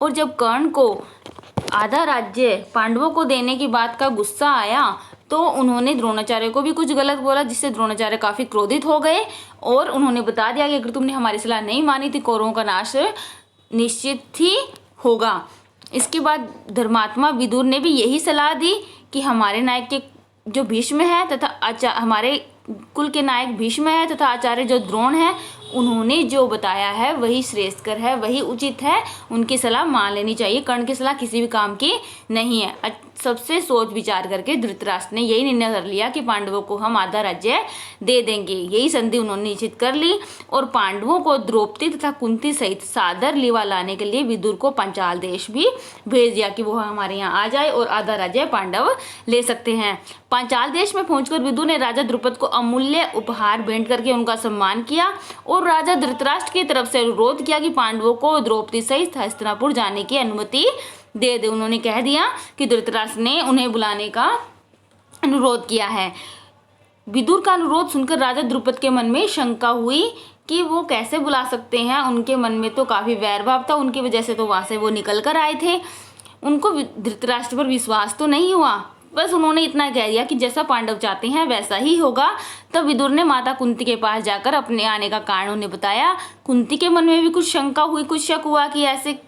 और जब कर्ण को आधा राज्य पांडवों को देने की बात का गुस्सा आया तो उन्होंने द्रोणाचार्य को भी कुछ गलत बोला, जिससे द्रोणाचार्य काफी क्रोधित हो गए और उन्होंने बता दिया कि अगर तुमने हमारी सलाह नहीं मानी थी कौरवों का नाश निश्चित ही होगा। इसके बाद धर्मात्मा विदुर ने भी यही सलाह दी कि हमारे नायक के जो भीष्म है तथा हमारे कुल के नायक भीष्म है तथा आचार्य जो द्रोण है, उन्होंने जो बताया है वही श्रेष्ठकर है, वही उचित है, उनकी सलाह मान लेनी चाहिए। कर्ण की सलाह किसी भी काम की नहीं है। सबसे सोच विचार करके धृतराष्ट्र ने यही निर्णय कर लिया कि पांडवों को हम आधा राज्य दे देंगे। यही संधि उन्होंने निश्चित कर ली और पांडवों को द्रौपदी तथा कुंती सहित सादर लीवा लाने के लिए विदुर को पांचाल देश भी भेज दिया कि वो हमारे यहाँ आ जाए और आधा राज्य पांडव ले सकते हैं। पांचाल देश में पहुंचकर विदुर ने राजा द्रुपद को अमूल्य उपहार भेंट करके उनका सम्मान किया और राजा धृतराष्ट्र की तरफ से अनुरोध किया कि पांडवों को द्रौपदी सहित हस्तिनापुर जाने की अनुमति दे दे। उन्होंने कह दिया कि धृतराष्ट्र ने उन्हें बुलाने का अनुरोध किया है। विदुर का अनुरोध सुनकर राजा द्रुपद के मन में शंका हुई कि वो कैसे बुला सकते हैं। उनके मन में तो काफी वैर भाव था, उनकी वजह से तो वहां से वो निकल कर आए थे। उनको धृतराष्ट्र पर विश्वास तो नहीं हुआ, बस उन्होंने इतना कह दिया कि जैसा पांडव चाहते हैं वैसा ही होगा। तब विदुर ने माता कुंती के पास जाकर अपने आने का कारण उन्हें बताया। कुंती के मन में भी कुछ शंका हुई, कुछ शक हुआ कि ऐसे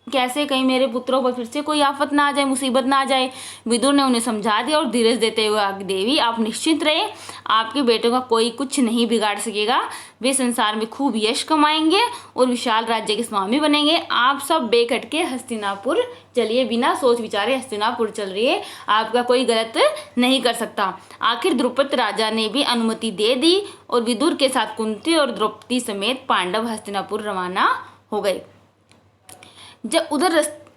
कैसे, कहीं मेरे पुत्रों पर फिर से कोई आफत ना आ जाए, मुसीबत ना आ जाए। विदुर ने उन्हें समझा दिया और धीरज देते हुए आगे, देवी आप निश्चिंत रहे, आपके बेटों का कोई कुछ नहीं बिगाड़ सकेगा। वे संसार में खूब यश कमाएंगे और विशाल राज्य के स्वामी बनेंगे। आप सब बेखटके हस्तिनापुर चलिए, बिना सोच विचारे हस्तिनापुर चल रही है, आपका कोई गलत नहीं कर सकता। आखिर द्रुपद राजा ने भी अनुमति दे दी और विदुर के साथ कुंती और द्रौपदी समेत पांडव हस्तिनापुर रवाना हो गए। जब उधर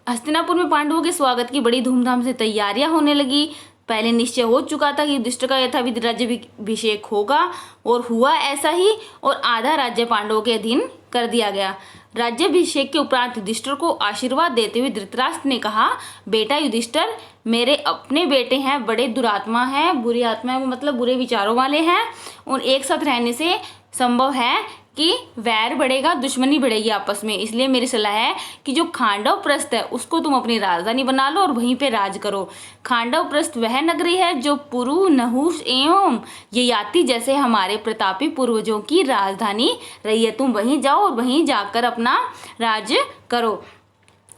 हस्तिनापुर में पांडवों के स्वागत की बड़ी धूमधाम से तैयारियां होने लगी। पहले निश्चय हो चुका था कि युधिष्ठिर का यथाविध राज्याभिषेक होगा और हुआ ऐसा ही, और आधा राज्य पांडवों के अधीन कर दिया गया। राज्याभिषेक के उपरांत युधिष्ठिर को आशीर्वाद देते हुए धृतराष्ट्र ने कहा, बेटा युधिष्ठिर मेरे अपने बेटे हैं, बड़े दुरात्मा हैं, बुरी आत्मा है, मतलब बुरे विचारों वाले हैं, और एक साथ रहने से संभव है कि वैर बढ़ेगा, दुश्मनी बढ़ेगी आपस में। इसलिए मेरी सलाह है कि जो खांडव प्रस्थ है उसको तुम अपनी राजधानी बना लो और वहीं पे राज करो। खांडव प्रस्थ वह नगरी है जो पुरु, नहुष एवं ययाति जैसे हमारे प्रतापी पूर्वजों की राजधानी रही है। तुम वहीं जाओ और वहीं जाकर अपना राज करो।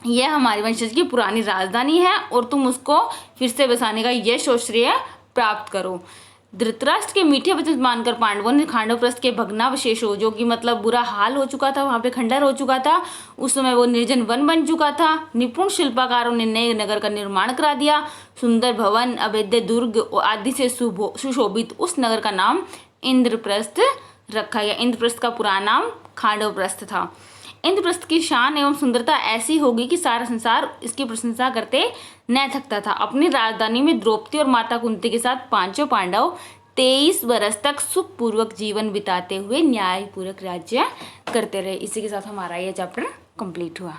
यह हमारे वंशज की पुरानी राजधानी है और तुम उसको फिर से बसाने का यश और श्रेय प्राप्त करो। धृतराष्ट्र के मीठे वचन मानकर पांडवों ने खांडवप्रस्थ के भग्नावशेषों, जो कि मतलब बुरा हाल हो चुका था, वहां पे खंडर हो चुका था, उस समय वो निर्जन वन बन चुका था। निपुण शिल्पकारों ने नए नगर का निर्माण करा दिया। सुंदर भवन, अभेद्य दुर्ग आदि से सुशोभित उस नगर का नाम इंद्रप्रस्थ रखा गया। इंद्रप्रस्थ का पुराना नाम खांडवप्रस्थ था। इंद्रप्रस्थ की शान एवं सुंदरता ऐसी होगी कि सारा संसार इसकी प्रशंसा करते न थकता था। अपनी राजधानी में द्रौपदी और माता कुंती के साथ पांचों पांडव 23 वर्ष तक सुखपूर्वक जीवन बिताते हुए न्यायपूर्वक राज्य करते रहे। इसी के साथ हमारा यह चैप्टर कंप्लीट हुआ।